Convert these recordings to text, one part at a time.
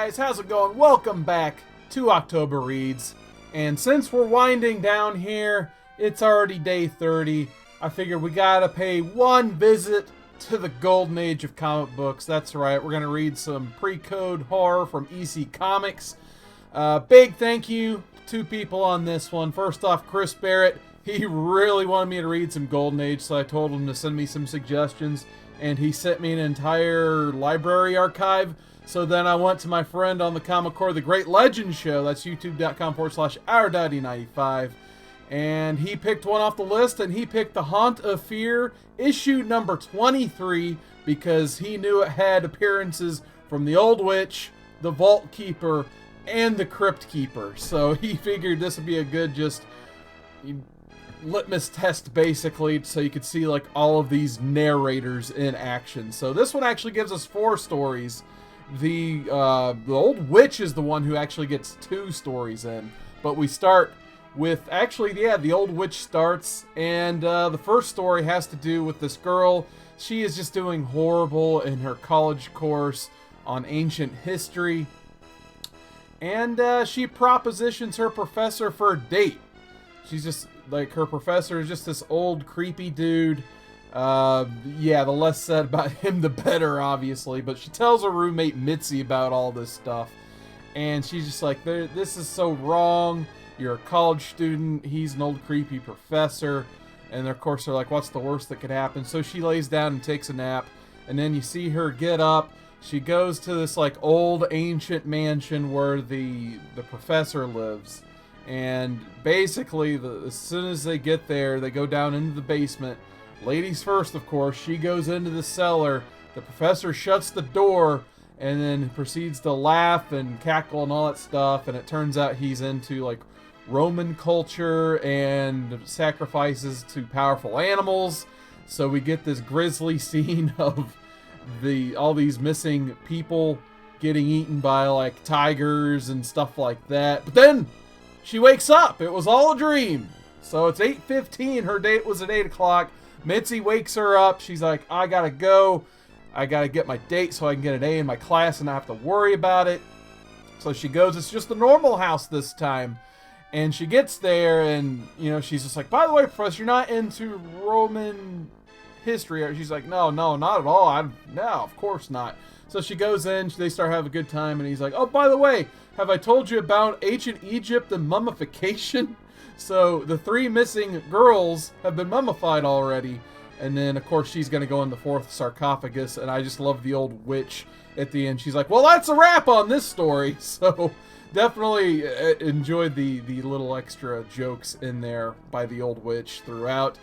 guys, how's it going? Welcome back to October Reads. And since we're winding down here, it's already day 30. I figured we gotta pay one visit to the golden age of comic books. That's right, we're gonna read some pre-code horror from EC Comics. Big thank you to two people on this one. First off, Chris Barrett. He really wanted me to read some Golden Age, so I told him to send me some suggestions. And he sent me an entire library archive. So then I went to my friend on the Comic Core, The Great Legend Show. That's youtube.com/OurDaddy95. And he picked one off the list, and he picked The Haunt of Fear, issue number 23, because he knew it had appearances from the Old Witch, the Vault Keeper, and the Crypt Keeper. So he figured this would be a good just litmus test, basically, so you could see like all of these narrators in action. So this one actually gives us 4 stories. The Old Witch is the one who actually gets 2 stories in, but we start with, actually, yeah, the Old Witch starts, and the first story has to do with this girl. She is just doing horrible in her college course on ancient history, and she propositions her professor for a date. She's just, like, her professor is just this old, creepy dude. Yeah, the less said about him, the better, obviously. But she tells her roommate, Mitzi, about all this stuff. And she's just like, this is so wrong. You're a college student. He's an old, creepy professor. And, of course, they're like, what's the worst that could happen? So she lays down and takes a nap. And then you see her get up. She goes to this, like, old, ancient mansion where the professor lives. And basically, as soon as they get there, they go down into the basement. Ladies first, of course. She goes into the cellar. The professor shuts the door and then proceeds to laugh and cackle and all that stuff. And it turns out he's into, like, Roman culture and sacrifices to powerful animals. So we get this grisly scene of all these missing people getting eaten by, like, tigers and stuff like that. But then she wakes up. It was all a dream. So it's 8:15. Her date was at 8 o'clock. Mitzi wakes her up. She's like, I gotta go. I gotta get my date so I can get an A in my class and not have to worry about it. So she goes. It's just a normal house this time. And she gets there and, you know, she's just like, by the way, Professor, you're not into Roman history. She's like, no, not at all. No, of course not. So she goes in. They start having a good time. And he's like, oh, by the way, have I told you about ancient Egypt and mummification? So the 3 missing girls have been mummified already. And then, of course, she's going to go in the 4th sarcophagus. And I just love the old witch at the end. She's like, well, that's a wrap on this story. So definitely enjoyed the little extra jokes in there by the old witch throughout.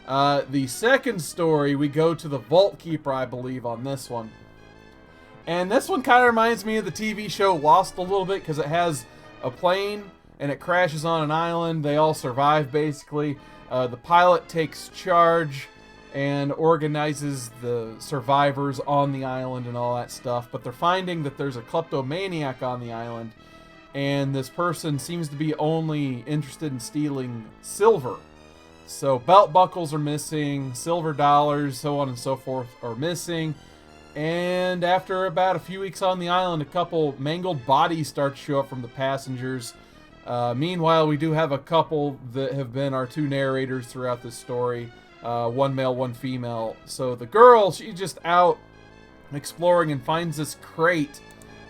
The second story, we go to the Vault Keeper, I believe, on this one. And this one kind of reminds me of the TV show Lost a little bit because it has a plane and it crashes on an island. They all survive, basically. The pilot takes charge and organizes the survivors on the island and all that stuff. But they're finding that there's a kleptomaniac on the island. And this person seems to be only interested in stealing silver. So belt buckles are missing, silver dollars, so on and so forth are missing. And after about a few weeks on the island, a couple mangled bodies start to show up from the passengers. Meanwhile, we do have a couple that have been our 2 narrators throughout this story. 1 male, 1 female. So the girl, she's just out exploring and finds this crate.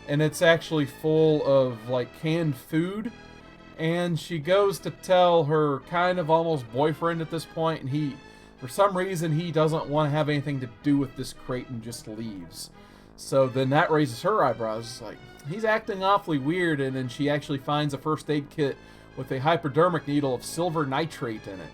And it's actually full of, like, canned food. And she goes to tell her kind of almost boyfriend at this point. And he, for some reason, he doesn't want to have anything to do with this crate and just leaves. So then that raises her eyebrows. It's like, he's acting awfully weird. And then she actually finds a first aid kit with a hypodermic needle of silver nitrate in it.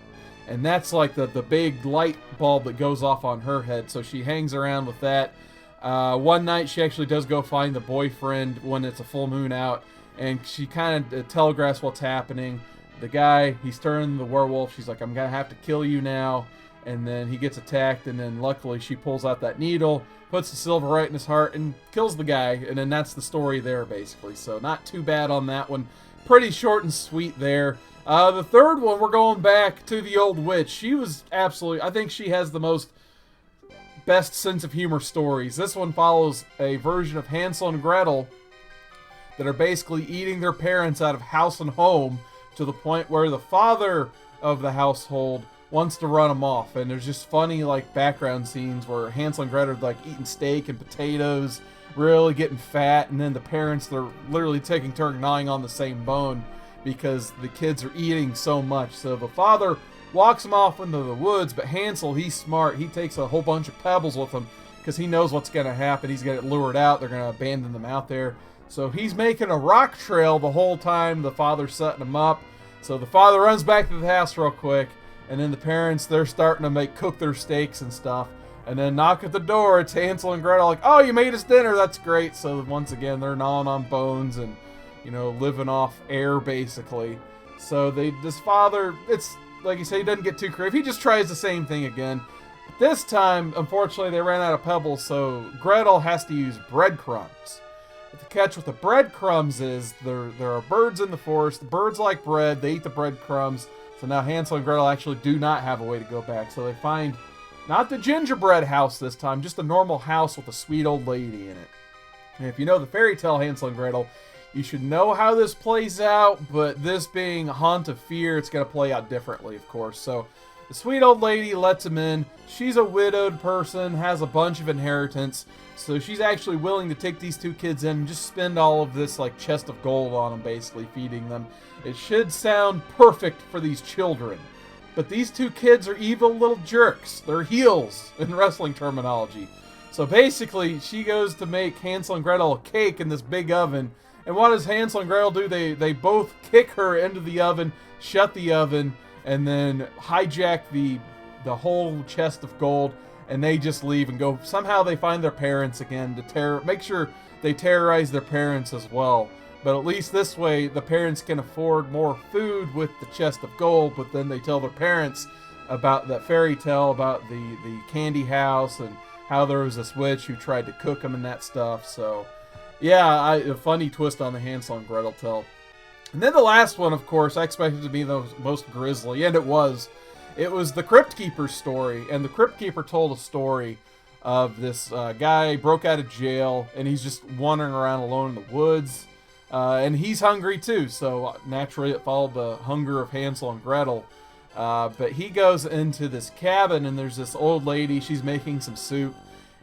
And that's like the big light bulb that goes off on her head. So she hangs around with that. One night she actually does go find the boyfriend when it's a full moon out. And she kind of telegraphs what's happening. The guy, he's turning the werewolf. She's like, I'm going to have to kill you now. And then he gets attacked. And then luckily she pulls out that needle, puts the silver right in his heart, and kills the guy. And then that's the story there, basically. So not too bad on that one. Pretty short and sweet there. The third one, we're going back to the old witch. She was absolutely, I think she has the most best sense of humor stories. This one follows a version of Hansel and Gretel that are basically eating their parents out of house and home, to the point where the father of the household wants to run them off. And there's just funny like background scenes where Hansel and Gretel are like eating steak and potatoes, really getting fat, and then the parents, they're literally taking turn gnawing on the same bone because the kids are eating so much. So the father walks them off into the woods, but Hansel, he's smart. He takes a whole bunch of pebbles with him because he knows what's going to happen. He's going to get lured out. They're going to abandon them out there. So he's making a rock trail the whole time the father's setting them up. So the father runs back to the house real quick, and then the parents, they're starting to cook their steaks and stuff. And then knock at the door. It's Hansel and Gretel, like, oh, you made us dinner. That's great. So once again, they're gnawing on bones and, you know, living off air, basically. So this father, it's like you say, he doesn't get too creative. He just tries the same thing again. But this time, unfortunately, they ran out of pebbles, so Gretel has to use breadcrumbs. But the catch with the breadcrumbs is there are birds in the forest. The birds like bread. They eat the breadcrumbs. So now Hansel and Gretel actually do not have a way to go back. So they find not the gingerbread house this time, just a normal house with a sweet old lady in it. And if you know the fairy tale Hansel and Gretel, you should know how this plays out, but this being Haunt of Fear, it's going to play out differently, of course. So the sweet old lady lets him in. She's a widowed person, has a bunch of inheritance, so she's actually willing to take these two kids in and just spend all of this like chest of gold on them, basically feeding them. It should sound perfect for these children. But these two kids are evil little jerks. They're heels in wrestling terminology. So basically, she goes to make Hansel and Gretel a cake in this big oven. And what does Hansel and Gretel do? They both kick her into the oven, shut the oven, and then hijack the whole chest of gold. And they just leave and go. Somehow they find their parents again to make sure they terrorize their parents as well. But at least this way, the parents can afford more food with the chest of gold, but then they tell their parents about that fairy tale about the candy house and how there was this witch who tried to cook them and that stuff. So, yeah, a funny twist on the Hansel and Gretel tale. And then the last one, of course, I expected to be the most grisly, and it was. It was the Crypt Keeper's story, and the Crypt Keeper told a story of this guy broke out of jail, and he's just wandering around alone in the woods. And he's hungry too, so naturally it followed the hunger of Hansel and Gretel. But he goes into this cabin, and there's this old lady. She's making some soup,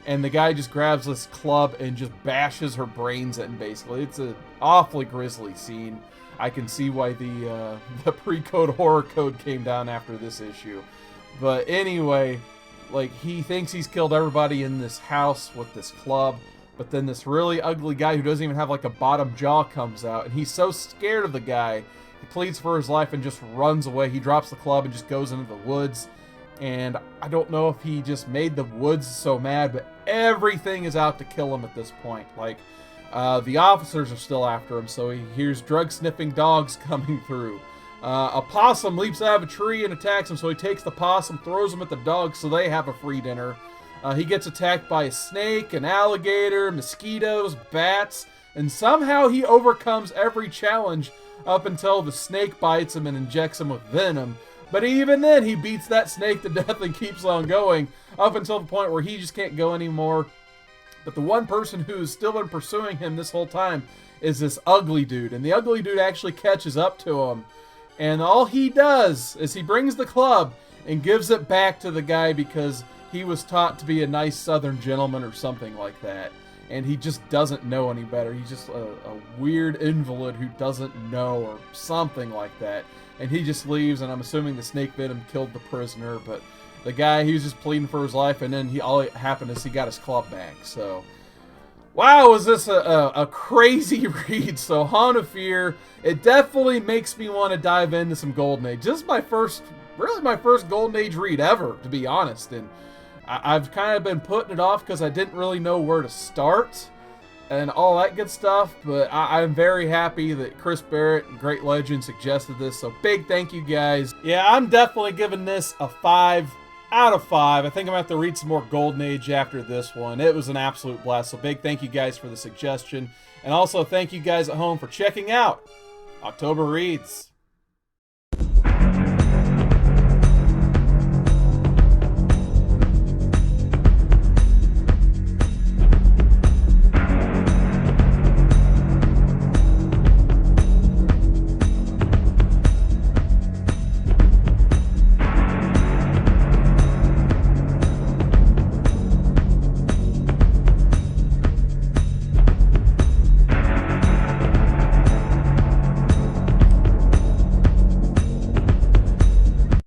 and the guy just grabs this club and just bashes her brains in, basically. It's an awfully grisly scene. I can see why the pre-code horror code came down after this issue. But anyway, like, he thinks he's killed everybody in this house with this club. But then this really ugly guy who doesn't even have like a bottom jaw comes out, and he's so scared of the guy, he pleads for his life and just runs away. He drops the club and just goes into the woods. And I don't know if he just made the woods so mad, but everything is out to kill him at this point. Like, the officers are still after him, so he hears drug-sniffing dogs coming through. A possum leaps out of a tree and attacks him, so he takes the possum, throws him at the dogs so they have a free dinner. He gets attacked by a snake, an alligator, mosquitoes, bats, and somehow he overcomes every challenge up until the snake bites him and injects him with venom. But even then, he beats that snake to death and keeps on going up until the point where he just can't go anymore. But the one person who's still been pursuing him this whole time is this ugly dude, and the ugly dude actually catches up to him. And all he does is he brings the club and gives it back to the guy because he was taught to be a nice southern gentleman or something like that. And he just doesn't know any better. He's just a weird invalid who doesn't know or something like that. And he just leaves, and I'm assuming the snake venom killed the prisoner. But the guy, he was just pleading for his life, and then all that happened is he got his club back. So, wow, was this a crazy read. So, Haunt of Fear, it definitely makes me want to dive into some Golden Age. This is my first Golden Age read ever, to be honest. And I've kind of been putting it off because I didn't really know where to start and all that good stuff, but I'm very happy that Chris Barrett and Great Legend suggested this, so big thank you guys. Yeah, I'm definitely giving this a 5 out of 5. I think I'm going to have to read some more Golden Age after this one. It was an absolute blast, so big thank you guys for the suggestion, and also thank you guys at home for checking out October Reads.